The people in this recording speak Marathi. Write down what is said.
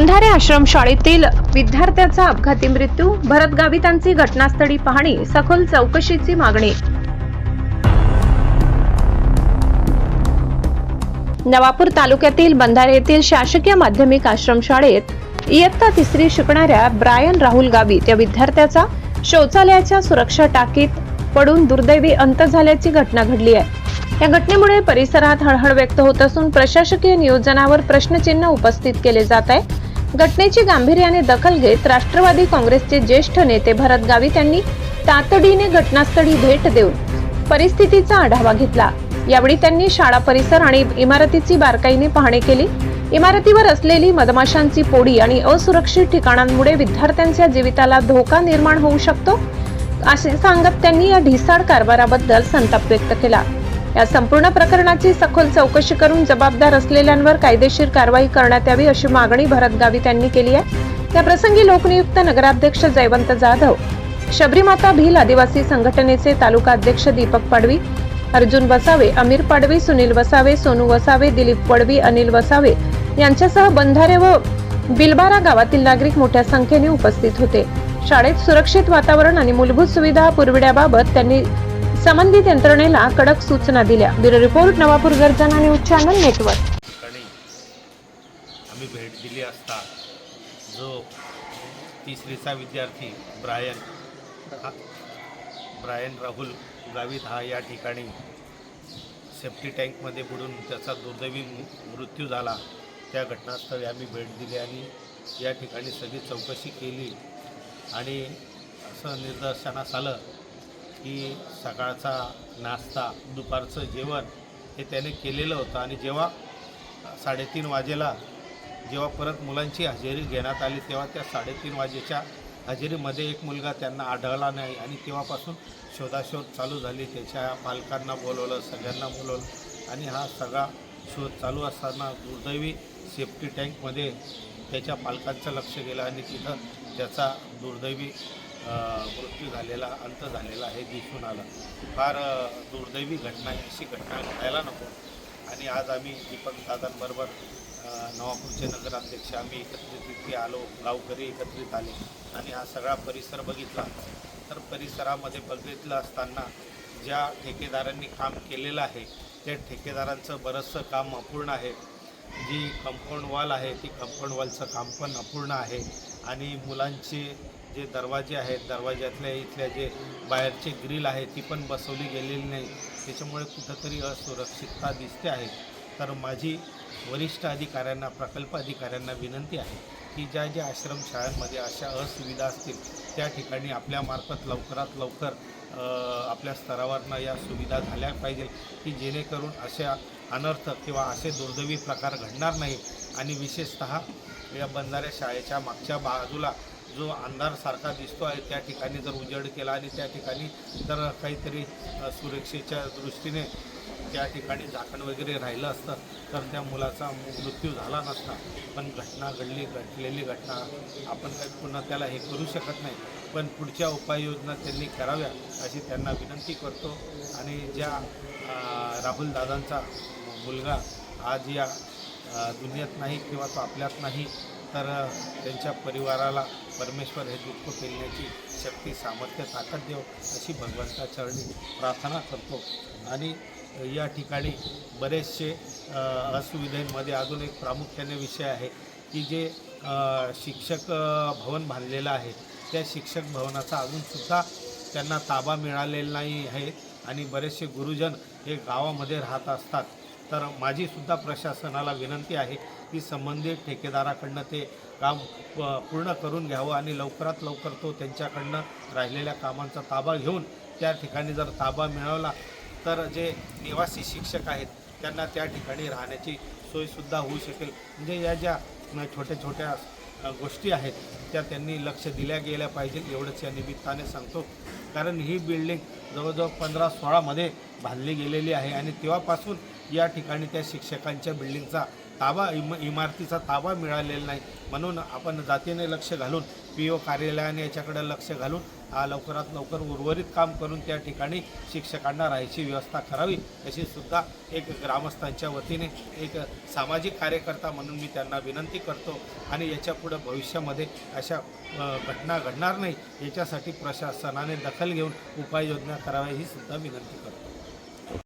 बंधारे आश्रमशाळेतील विद्यार्थ्याचा अपघाती मृत्यू, भरत गावितांची घटनास्थळी पाहणी, सखोल चौकशीची मागणी। नवापूर तालुक्यातील बंधारे येथील शासकीय माध्यमिक आश्रमशाळेत इयत्ता 3री शिकणाऱ्या ब्रायन राहुल गावित या विद्यार्थ्याचा शौचालयाच्या सुरक्षा टाकीत पडून दुर्दैवी अंत झाल्याची घटना घडली आहे। या घटनेमुळे परिसरात हळहळ व्यक्त होत असून प्रशासकीय नियोजनावर प्रश्नचिन्ह उपस्थित केले जात आहे। घटनेची गांभीर्याने दखल घेत राष्ट्रवादी काँग्रेसचे ज्येष्ठ नेते भरत गावित यांनी तातडीने घटनास्थळी भेट देऊन परिस्थितीचा आढावा घेतला। यावेळी त्यांनी शाळा परिसर आणि इमारतीची बारकाईने पाहणी केली। इमारतीवर असलेली मधमाशांची पोळी आणि असुरक्षित ठिकाणांमुळे विद्यार्थ्यांच्या जीविताला धोका निर्माण होऊ शकतो असे सांगत त्यांनी या ढिसाळ कारभाराबद्दल संताप व्यक्त केला। या संपूर्ण प्रकरणाची सखोल चौकशी करून जबाबदार असलेल्यांवर कायदेशीर कारवाई करण्यात यावी अशी मागणी भरत गावित यांनी केली आहे। या प्रसंगी लोकनियुक्त नगराध्यक्ष जयवंत जाधव, शबरीमाता भील आदिवासी संघटनेचे तालुका अध्यक्ष दीपक पाडवी, अर्जुन वसावे, अमीर पाडवी, सुनील वसावे, सोनू वसावे, दिलीप वडवी, अनिल वसावे यांच्यासह बंधारे व बिलबारा गावातील नागरिक मोठ्या संख्येने उपस्थित होते। शाळेत सुरक्षित वातावरण आणि मूलभूत सुविधा पुरविण्याबाबत त्यांनी संबंधित यंत्रणेला कडक सूचना दिल्या। ब्युरो रिपोर्ट, नवापूर गर्जना न्यूज चॅनल नेटवर्क। आम्ही भेट दिली असता जो 3रीचा विद्यार्थी ब्रायन राहुल गावित हा या ठिकाणी सेफ्टी टँकमध्ये बुडून त्याचा दुर्दैवी मृत्यू झाला। त्या घटनास्थळी आम्ही भेट दिली आणि या ठिकाणी सगळी चौकशी केली आणि असं निदर्शनास आलं की सकाळचा नाश्ता, दुपारचं जेवण हे त्याने केलेलं होतं आणि जेव्हा 3:30 वाजेला जेव्हा परत मुलांची हजेरी घेण्यात आली तेव्हा त्या 3:30 वाजेच्या हजेरीमध्ये एक मुलगा त्यांना आढळला नाही आणि तेव्हापासून शोधाशोध चालू झाली। त्याच्या पालकांना बोलवलं, सगळ्यांना बोलवलं आणि हा सगळा शोध चालू असताना दुर्दैवी सेफ्टी टँकमध्ये त्याच्या पालकांचं लक्ष गेलं आणि तिथं त्याचा दुर्दैवी मृत्यू झालेला, अंत झालेला हे दिसून आलं। फार दुर्दैवी घटना, अशी घटना घडायला नको। आणि आज आम्ही दीपक दादांबरोबर नवापूरचे नगराध्यक्ष आम्ही एकत्रित इथे आलो, गावकरी एकत्रित आले आणि हा सगळा परिसर बघितला। तर परिसरामध्ये बघितलं असताना ज्या ठेकेदारांनी काम केलेलं आहे त्या ठेकेदारांचं बरंचसं काम अपूर्ण आहे। जी कंपाऊंड वॉल आहे ती कंपाऊंड वॉलचं काम पण अपूर्ण आहे आणि मुलांचे जे दरवाजे आहेत, दरवाज्यातल्या इथल्या जे बाहेरचे ग्रिल आहे ती पण बसवली गेलेली नाही। त्याच्यामुळे कुठंतरी असुरक्षितता दिसते आहे। तर माझी वरिष्ठ अधिकाऱ्यांना, प्रकल्प अधिकाऱ्यांना विनंती आहे की ज्या आश्रमशाळांमध्ये अशा असुविधा असतील त्या ठिकाणी आपल्यामार्फत लवकरात लवकर आपल्या स्तरावरनं या सुविधा झाल्या पाहिजे की जेणेकरून अशा अनर्थ किंवा असे दुर्दैवी प्रकार घडणार नाही। आणि विशेषतः या बंधारे शाळेच्या मागच्या बाजूला जो अंधारसारखा दिसतो आहे त्या ठिकाणी जर उजेड केला आणि त्या ठिकाणी जर काहीतरी सुरक्षेच्या दृष्टीने त्या ठिकाणी झाकण वगैरे राहिलं असतं तर त्या मुलाचा मृत्यू झाला नसता। पण घडलेली घटना आपण काही पुन्हा त्याला हे करू शकत नाही, पण पुढच्या उपाययोजना त्यांनी कराव्या अशी त्यांना विनंती करतो। आणि ज्या राहुल दादांचा मुलगा आज या दुनियेत नाही किंवा तो आपल्यात नाही, तर त्यांच्या परिवाराला परमेश्वर हे दुःख पेलण्याची शक्ती, सामर्थ्य, ताकद देव अशी भगवंता चरणी प्रार्थना करतो। आणि या ठिकाणी बरेचसे असुविधांमध्ये अजून एक प्रामुख्याने विषय आहे की जे शिक्षक भवन बांधलेलं आहे त्या शिक्षक भवनाचा अजूनसुद्धा त्यांना ताबा मिळालेला नाही आहे आणि बरेचसे गुरुजन हे गावामध्ये राहत असतात। तर माझीसुद्धा प्रशासनाला विनंती आहे की संबंधित ठेकेदाराकडनं ते काम पूर्ण करून घ्यावं आणि लवकरात लवकर तो त्यांच्याकडनं राहिलेल्या कामांचा ताबा घेऊन त्या ठिकाणी जर ताबा मिळवला तर जे निवासी शिक्षक आहेत त्यांना त्या ठिकाणी राहण्याची सोयसुद्धा होऊ शकेल। म्हणजे या ज्या छोट्या छोट्या गोष्टी आहेत त्या त्यांनी लक्ष दिल्या गेल्या पाहिजे एवढंच या निमित्ताने सांगतो। कारण ही बिल्डिंग जवळजवळ 15-16 मध्ये बांधली गेलेली आहे आणि तेव्हापासून या ठिकाणी त्या शिक्षकांच्या बिल्डिंगचा इमारतीचा ताबा मिळालेला नाही. म्हणून आपण जातीने लक्ष घालून PO कार्यालयाने याच्याकडे लक्ष घालून लवकरात लवकर उर्वरित काम करून त्या ठिकाणी शिक्षकांना राहायची व्यवस्था करावी, अशी सुद्धा एक ग्रामस्थांच्या वतीने एक सामाजिक कार्यकर्ता म्हणून मी त्यांना विनंती करतो. आणि याच्यापुढं भविष्यामध्ये अशा घटना घडणार नाही याच्यासाठी प्रशासनाने दखल घेऊन उपाययोजना कराव्या ही सुद्धा विनंती करतो.